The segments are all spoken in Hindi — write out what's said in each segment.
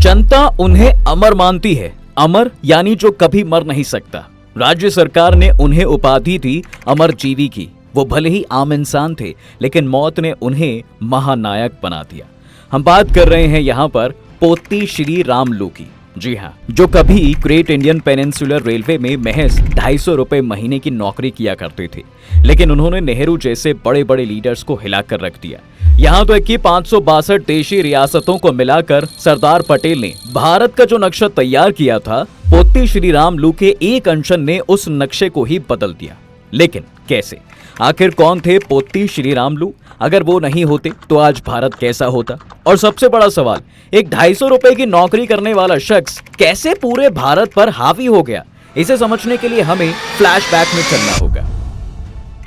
जनता उन्हें अमर मानती है, अमर यानी जो कभी मर नहीं सकता। राज्य सरकार ने उन्हें उपाधि दी अमरजीवी की। वो भले ही आम इंसान थे, लेकिन मौत ने उन्हें महानायक बना दिया। हम बात कर रहे हैं यहाँ पर पोत्ती श्री रामलू की। जी हाँ, जो कभी ग्रेट इंडियन पेनिनसुलर रेलवे में महज 250 रुपए महीने की नौकरी किया करते थे, लेकिन उन्होंने नेहरू जैसे बड़े बड़े लीडर्स को हिलाकर रख दिया। यहाँ तो कि 562 देशी रियासतों को मिलाकर सरदार पटेल ने भारत का जो नक्शा तैयार किया था, पोत्ती श्री रामलू के एक अनशन ने उस नक्शे को ही बदल दिया। लेकिन कैसे? आखिर कौन थे पोत्ती श्री रामलू? अगर वो नहीं होते तो आज भारत कैसा होता? और सबसे बड़ा सवाल, एक 250 रुपए की नौकरी करने वाला शख्स कैसे पूरे भारत पर हावी हो गया? इसे समझने के लिए हमें फ्लैशबैक में चलना होगा।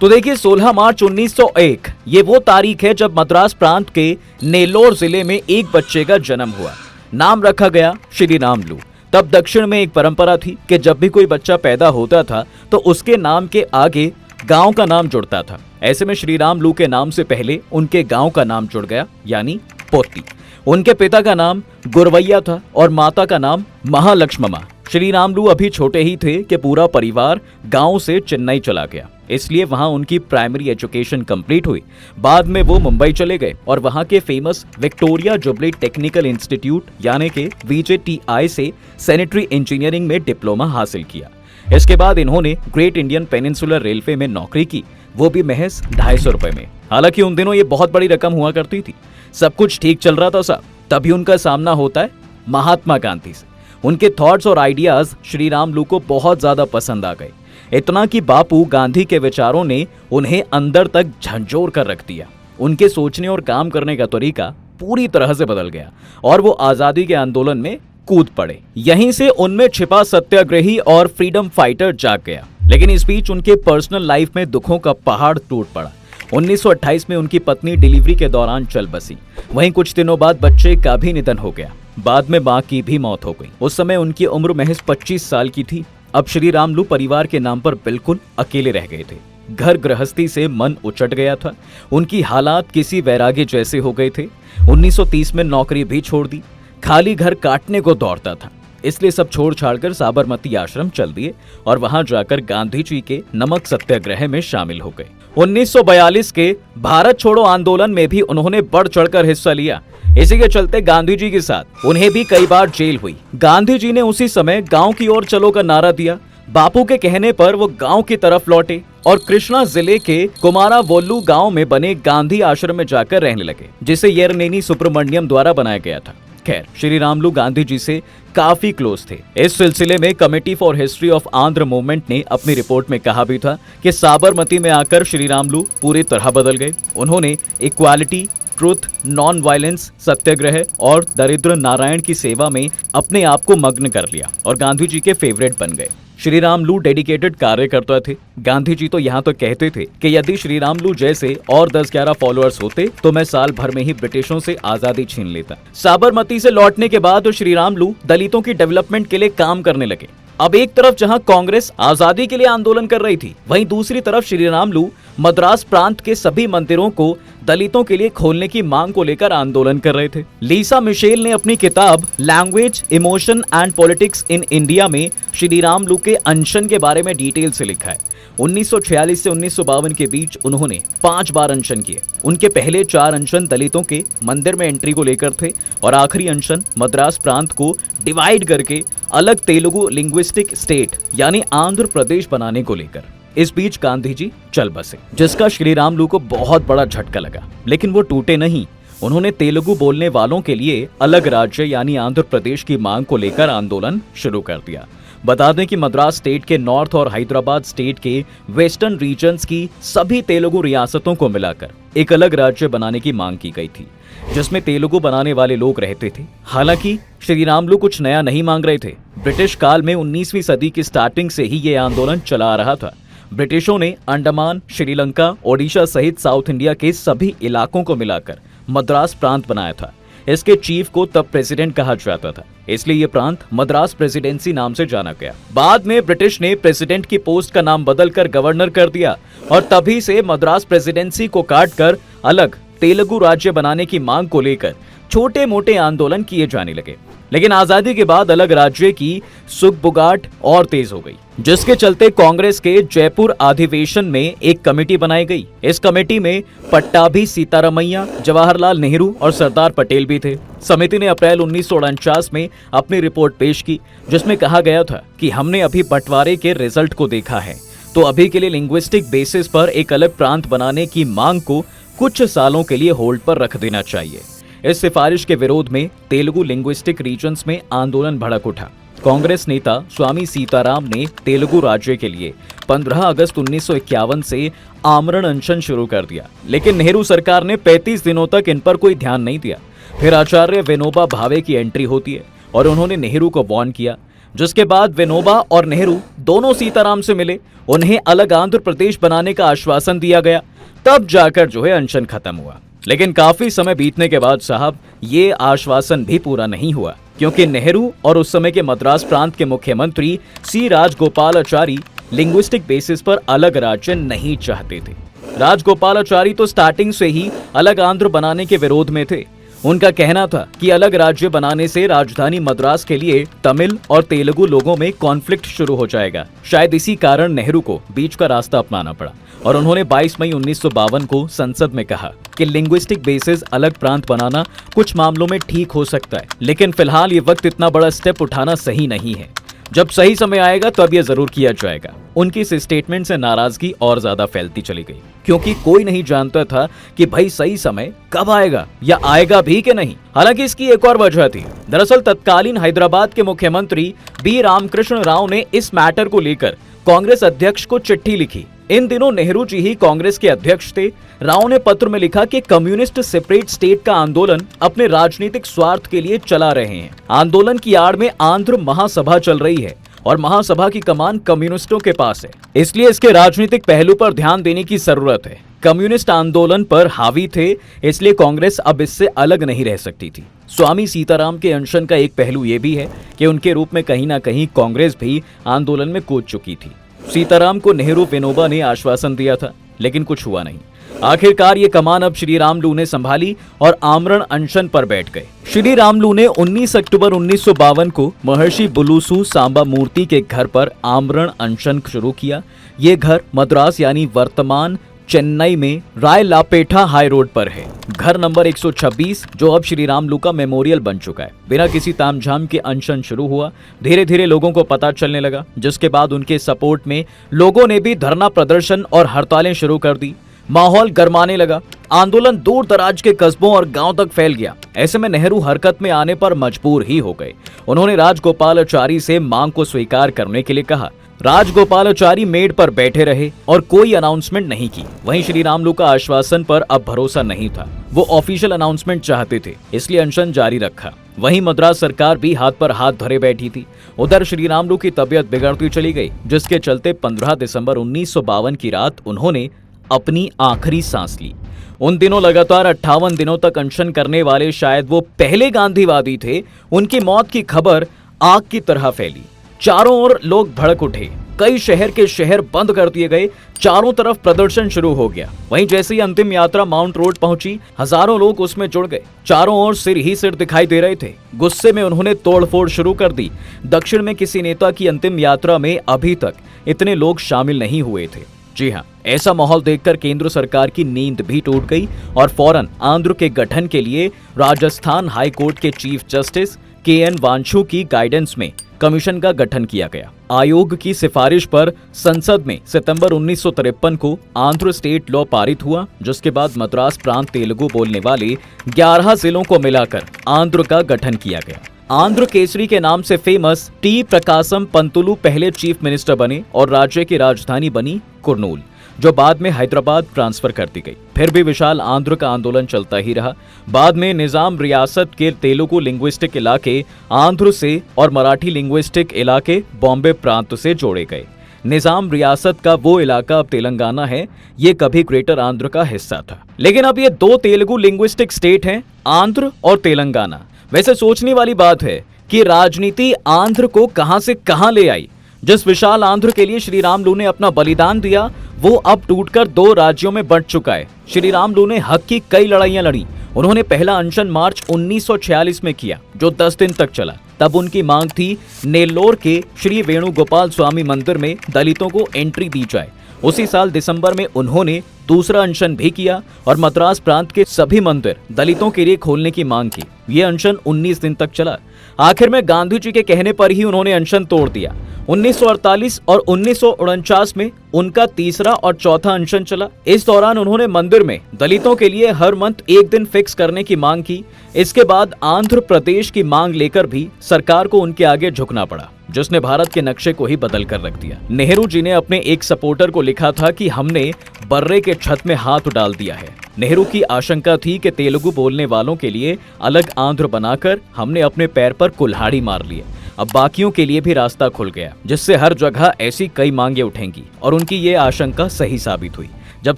तो देखिए, 16 मार्च 1901 ये वो तारीख है जब मद्रास प्रांत के नेल्लोर जिले में एक बच्चे का जन्म हुआ। नाम रखा गया श्री रामलू। तब दक्षिण में एक परंपरा थी कि जब भी कोई बच्चा पैदा होता था तो उसके नाम के आगे गांव का नाम जुड़ता था। ऐसे में श्री रामलू के नाम से पहले उनके गांव का नाम जुड़ गया, यानी पोत्ती। उनके पिता का नाम गुरवैया था और माता का नाम महालक्ष्ममा। श्री रामलू अभी छोटे ही थे कि पूरा परिवार गांव से चेन्नई चला गया, इसलिए वहां उनकी प्राइमरी एजुकेशन कंप्लीट हुई। बाद में वो मुंबई चले गए और वहां के famous Victoria jubilee technical institute यानी कि VJTI से सैनिटरी इंजीनियरिंग में डिप्लोमा हासिल किया। इसके बाद इन्होंने ग्रेट इंडियन पेनिनसुलर रेलवे में नौकरी की, वो भी महज 250 रुपए में। हालांकि उन दिनों ये बहुत बड़ी रकम हुआ करती थी। सब कुछ ठीक चल रहा था साहब, तभी उनका सामना होता है महात्मा गांधी से। उनके थॉट्स और आइडियाज श्री रामलू को बहुत ज्यादा पसंद आ गए, इतना कि बापू गांधी के विचारों ने उन्हें अंदर तक झंझोर कर रख दिया। उनके सोचने और काम करने का तरीका पूरी तरह से बदल गया और वो आजादी के आंदोलन में कूद पड़े। यहीं से उनमें छिपा सत्याग्रही और फ्रीडम फाइटर जाग गया। लेकिन इस बीच उनके पर्सनल लाइफ में दुखों का पहाड़ टूट पड़ा। 1928 में उनकी पत्नी डिलीवरी के दौरान चल बसी। वहीं कुछ दिनों बाद बच्चे का भी निधन हो गया। बाद में मां की भी मौत हो गई। उस समय उनकी उम्र महज 25 साल की थी। अब श्री रामलू परिवार के नाम पर बिल्कुल अकेले रह गए थे। घर गृहस्थी से मन उचट गया था। उनकी हालात किसी वैराग्य जैसे हो गए थे। 1930 में नौकरी भी छोड़ दी। खाली घर काटने को दौड़ता था, इसलिए सब छोड़ छाड़कर साबरमती आश्रम चल दिए और वहां जाकर गांधी जी के नमक सत्याग्रह में शामिल हो गए। 1942 के भारत छोड़ो आंदोलन में भी उन्होंने बढ़ चढ़कर हिस्सा लिया। इसी के चलते गांधी जी के साथ उन्हें भी कई बार जेल हुई। गांधी जी ने उसी समय गांव की ओर चलो का नारा दिया। बापू के कहने पर वो गांव की तरफ लौटे और कृष्णा जिले के कुमारावोल्लू गांव में बने गांधी आश्रम में जाकर रहने लगे, जिसे येरनेनी सुब्रमण्यम द्वारा बनाया गया था। खैर, श्री रामलू गांधी जी से काफी क्लोज थे। इस सिलसिले में committee for history of Andhra movement ने अपनी रिपोर्ट में कहा भी था कि साबरमती में आकर श्री रामलू पूरी तरह बदल गए। उन्होंने इक्वालिटी, ट्रुथ, नॉन वायलेंस, सत्याग्रह और दरिद्र नारायण की सेवा में अपने आप को मग्न कर लिया और गांधी जी के फेवरेट बन गए। श्री रामलू डेडिकेटेड कार्यकर्ता थे। गांधी जी तो यहाँ तो कहते थे कि यदि श्री रामलू जैसे और 10-11 फॉलोअर्स होते तो मैं साल भर में ही ब्रिटिशों से आजादी छीन लेता। साबरमती से लौटने के बाद श्री रामलू दलितों की डेवलपमेंट के लिए काम करने लगे। अब एक तरफ जहां कांग्रेस आजादी के लिए आंदोलन कर रही थी, वहीं दूसरी तरफ श्री रामलू मद्रास प्रांत के सभी मंदिरों को दलितों के लिए खोलने की मांग को लेकर आंदोलन कर रहे थे। लीसा मिशेल ने अपनी किताब language, emotion and politics in India में श्री रामलू के अनशन के बारे में डिटेल से लिखा है। 1946 से 1952 के बीच उन्होंने 5 बार अनशन किए। उनके पहले 4 अनशन दलितों के मंदिर में एंट्री को लेकर थे और आखिरी अनशन मद्रास प्रांत को डिवाइड करके अलग तेलुगु लिंग्विस्टिक स्टेट यानी आंध्र प्रदेश बनाने को लेकर। इस बीच गांधी जी चल बसे, जिसका श्री रामलू को बहुत बड़ा झटका लगा। लेकिन वो टूटे नहीं। उन्होंने तेलुगु बोलने वालों के लिए अलग राज्य यानी आंध्र प्रदेश की मांग को लेकर आंदोलन शुरू कर दिया। बता दें कि मद्रास स्टेट के नॉर्थ और हैदराबाद स्टेट के वेस्टर्न रीजन्स की सभी तेलुगु रियासतों को मिलाकर एक अलग राज्य बनाने की मांग की गई थी, जिसमें तेलुगु बनाने वाले लोग रहते थे। हालांकि श्री रामलू कुछ नया नहीं मांग रहे थे। ब्रिटिश काल में 19वीं सदी की स्टार्टिंग से ही ये आंदोलन चला आ रहा था। ब्रिटिशों ने अंडमान, श्रीलंका, ओडिशा सहित साउथ इंडिया के सभी इलाकों को मिलाकर मद्रास प्रांत बनाया था। इसके चीफ को तब प्रेसिडेंट कहा जाता था, इसलिए यह प्रांत मद्रास प्रेसिडेंसी नाम से जाना गया। बाद में ब्रिटिश ने प्रेसिडेंट की पोस्ट का नाम बदलकर गवर्नर कर दिया और तभी से मद्रास प्रेसिडेंसी को काटकर अलग तेलुगु राज्य बनाने की मांग को लेकर छोटे मोटे आंदोलन किए जाने लगे। लेकिन आजादी के बाद अलग राज्य की सुगबुगाहट और तेज हो गई, जिसके चलते कांग्रेस के जयपुर अधिवेशन में एक कमेटी बनाई गई। इस कमेटी में पट्टाभी सीतारमैया, जवाहरलाल नेहरू और सरदार पटेल भी थे। समिति ने अप्रैल 1949 में अपनी रिपोर्ट पेश की, जिसमें कहा गया था कि हमने अभी बंटवारे के रिजल्ट को देखा है, तो अभी के लिए लिंग्विस्टिक बेसिस पर एक अलग प्रांत बनाने की मांग को कुछ सालों के लिए होल्ड पर रख देना चाहिए। इस सिफारिश के विरोध में तेलुगु लिंग्विस्टिक रीजन्स में आंदोलन भड़क उठा। कांग्रेस नेता स्वामी सीताराम ने तेलुगु राज्य के लिए 15 अगस्त 1951 से आमरण अनशन शुरू कर दिया, लेकिन नेहरू सरकार ने 35 दिनों तक इन पर कोई ध्यान नहीं दिया। फिर आचार्य विनोबा भावे की एंट्री होती है और उन्होंने नेहरू को वार्न किया, जिसके बाद विनोबा और नेहरू दोनों सीताराम से मिले। उन्हें अलग आंध्र प्रदेश बनाने का आश्वासन दिया गया, तब जाकर जो है अनशन खत्म हुआ। लेकिन काफी समय बीतने के बाद साहब ये आश्वासन भी पूरा नहीं हुआ, क्योंकि नेहरू और उस समय के मद्रास प्रांत के मुख्यमंत्री सी राजगोपालाचारी लिंग्विस्टिक बेसिस पर अलग राज्य नहीं चाहते थे। राजगोपालाचारी तो स्टार्टिंग से ही अलग आंध्र बनाने के विरोध में थे। उनका कहना था कि अलग राज्य बनाने से राजधानी मद्रास के लिए तमिल और तेलुगु लोगों में कॉन्फ्लिक्ट शुरू हो जाएगा। शायद इसी कारण नेहरू को बीच का रास्ता अपनाना पड़ा और उन्होंने 22 मई 1952 को संसद में कहा कि लिंग्विस्टिक बेसिस अलग प्रांत बनाना कुछ मामलों में ठीक हो सकता है, लेकिन फिलहाल ये वक्त इतना बड़ा स्टेप उठाना सही नहीं है। जब सही समय आएगा तब यह जरूर किया जाएगा। उनकी इस स्टेटमेंट से नाराजगी और ज्यादा फैलती चली गई, क्योंकि कोई नहीं जानता था कि भाई सही समय कब आएगा या आएगा भी कि नहीं। हालांकि इसकी एक और वजह थी। दरअसल तत्कालीन हैदराबाद के मुख्यमंत्री बी रामकृष्ण राव ने इस मैटर को लेकर कांग्रेस अध्यक्ष को चिट्ठी लिखी। इन दिनों नेहरू जी ही कांग्रेस के अध्यक्ष थे। राव ने पत्र में लिखा कि कम्युनिस्ट सेपरेट स्टेट का आंदोलन अपने राजनीतिक स्वार्थ के लिए चला रहे हैं। आंदोलन की आड़ में आंध्र महासभा चल रही है और महासभा की कमान कम्युनिस्टों के पास है, इसलिए इसके राजनीतिक पहलू पर ध्यान देने की जरूरत है। कम्युनिस्ट आंदोलन पर हावी थे, इसलिए कांग्रेस अब इससे अलग नहीं रह सकती थी। स्वामी सीताराम के अनशन का एक पहलू यह भी है कि उनके रूप में कहीं ना कहीं कांग्रेस भी आंदोलन में कूद चुकी थी। सीताराम को नेहरू विनोबा ने आश्वासन दिया था, लेकिन कुछ हुआ नहीं। आखिरकार ये कमान अब श्री रामलू ने संभाली और आमरण अनशन पर बैठ गए। श्री रामलू ने 19 अक्टूबर 1952 को महर्षि बुलुसु सांबा मूर्ति के घर पर आमरण अनशन शुरू किया। ये घर मद्रास यानी वर्तमान चेन्नई में रायलापेटा हाई रोड पर है। घर नंबर 126, जो अब श्री रामलू का मेमोरियल बन चुका है। बिना किसी तामझाम के अनशन शुरू हुआ। धीरे धीरे लोगों को पता चलने लगा, जिसके बाद उनके सपोर्ट में लोगों ने भी धरना प्रदर्शन और हड़तालें शुरू कर दी। माहौल गरमाने लगा। आंदोलन दूर दराज के कस्बों और गांव तक फैल गया। ऐसे में नेहरू हरकत में आने पर मजबूर ही हो गए। उन्होंने राजगोपालाचारी से मांग को स्वीकार करने के लिए कहा। राजगोपालाचारी मेड पर बैठे रहे और कोई अनाउंसमेंट नहीं की। वहीं श्री रामलू का आश्वासन पर अब भरोसा नहीं था। वो ऑफिशियल अनाउंसमेंट चाहते थे, इसलिए अनशन जारी रखा। वहीं मद्रास सरकार भी हाथ पर हाथ धरे बैठी थी। उधर श्री रामलू की तबीयत बिगड़ती चली गई, जिसके चलते 15 दिसंबर 1952 की रात उन्होंने अपनी आखिरी सांस ली। उन दिनों लगातार 58 दिनों तक अनशन करने वाले शायद वो पहले गांधीवादी थे। उनकी मौत की खबर आग की तरह फैली। चारों ओर लोग भड़क उठे। कई शहर के शहर बंद कर दिए गए। चारों तरफ प्रदर्शन शुरू हो गया। वहीं जैसे ही अंतिम यात्रा माउंट रोड पहुंची, हजारों लोग उसमें जुड़ गए। चारों ओर सिर ही सिर दिखाई दे रहे थे। गुस्से में उन्होंने तोड़फोड़ शुरू कर दी। दक्षिण में किसी नेता की अंतिम यात्रा में अभी तक इतने लोग शामिल नहीं हुए थे। जी हाँ, ऐसा माहौल देखकर केंद्र सरकार की नींद भी टूट गई और फौरन आंध्र के गठन के लिए राजस्थान हाई कोर्ट के चीफ जस्टिस के.एन. वांचू की गाइडेंस में कमीशन का गठन किया गया। आयोग की सिफारिश पर संसद में सितंबर 1953 को आंध्र स्टेट लॉ पारित हुआ, जिसके बाद मद्रास प्रांत तेलुगु बोलने वाले 11 जिलों को मिलाकर आंध्र का गठन किया गया। आंध्र केसरी के नाम से फेमस टी प्रकाशम पंतुलु पहले चीफ मिनिस्टर बने और राज्य की राजधानी बनी कुर्नूल, जो बाद में हैदराबाद ट्रांसफर कर दी गई। फिर भी विशाल आंध्र का आंदोलन चलता ही रहा। बाद में निजाम रियासत के तेलुगु लिंग्विस्टिक इलाके आंध्र से और मराठी लिंग्विस्टिक इलाके बॉम्बे प्रांत से जोड़े गए। निजाम रियासत का वो इलाका अब तेलंगाना है। ये कभी ग्रेटर आंध्र का हिस्सा था, लेकिन अब ये दो तेलुगु लिंग्विस्टिक स्टेट हैं, आंध्र और तेलंगाना। वैसे सोचने वाली बात है कि राजनीति आंध्र को कहां से कहां ले आई। जिस विशाल आंध्र के लिए श्री रामलू ने अपना बलिदान दिया, वो अब टूटकर 2 राज्यों में बंट चुका है। श्री रामलू ने हक की कई लड़ाइयां लड़ी। उन्होंने पहला अनशन मार्च 1946 में किया, जो 10 दिन तक चला। तब उनकी मांग थी नेल्लोर के श्री वेणुगोपाल स्वामी मंदिर में दलितों को एंट्री दी जाए। उसी साल दिसंबर में उन्होंने दूसरा अनशन भी किया और मद्रास प्रांत के सभी मंदिर दलितों के लिए खोलने की मांग की। यह अनशन 19 दिन तक चला। आखिर में गांधी जी के कहने पर ही उन्होंने अनशन तोड़ दिया। 1948 और 1949 में उनका तीसरा और चौथा अनशन चला। इस दौरान उन्होंने मंदिर में दलितों के लिए हर मंथ एक दिन फिक्स करने की मांग की। इसके बाद आंध्र प्रदेश की मांग लेकर भी सरकार को उनके आगे झुकना पड़ा, जिसने भारत के नक्शे को ही बदल कर रख दिया। नेहरू जी ने अपने एक सपोर्टर को लिखा था कि हमने बर्रे के छत में हाथ डाल दिया है। नेहरू की आशंका थी कि तेलुगु बोलने वालों के लिए अलग आंध्र बनाकर हमने अपने पैर पर कुल्हाड़ी मार ली। अब बाकियों के लिए भी रास्ता खुल गया, जिससे हर जगह ऐसी कई मांगे उठेंगी, और उनकी ये आशंका सही साबित हुई। जब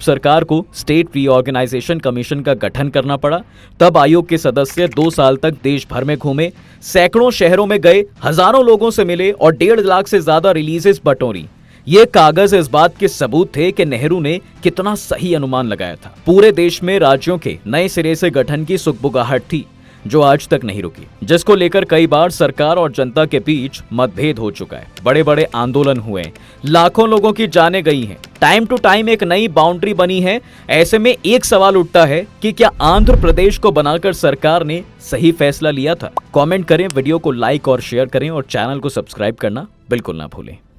सरकार को स्टेट रीऑर्गेनाइजेशन कमीशन का गठन करना पड़ा, तब आयोग के सदस्य 2 साल तक देश भर में घूमे, सैकड़ों शहरों में गए, हजारों लोगों से मिले और 1.5 लाख से ज्यादा रिलीजेस बटोरी। ये कागज इस बात के सबूत थे कि नेहरू ने कितना सही अनुमान लगाया था। पूरे देश में राज्यों के नए सिरे से गठन की सुगबुगाहट थी, जो आज तक नहीं रुकी, जिसको लेकर कई बार सरकार और जनता के बीच मतभेद हो चुका है। बड़े बड़े आंदोलन हुए, लाखों लोगों की जानें गई हैं, टाइम टू टाइम एक नई बाउंड्री बनी है। ऐसे में एक सवाल उठता है कि क्या आंध्र प्रदेश को बनाकर सरकार ने सही फैसला लिया था? कमेंट करें, वीडियो को लाइक और शेयर करें और चैनल को सब्सक्राइब करना बिल्कुल ना भूलें।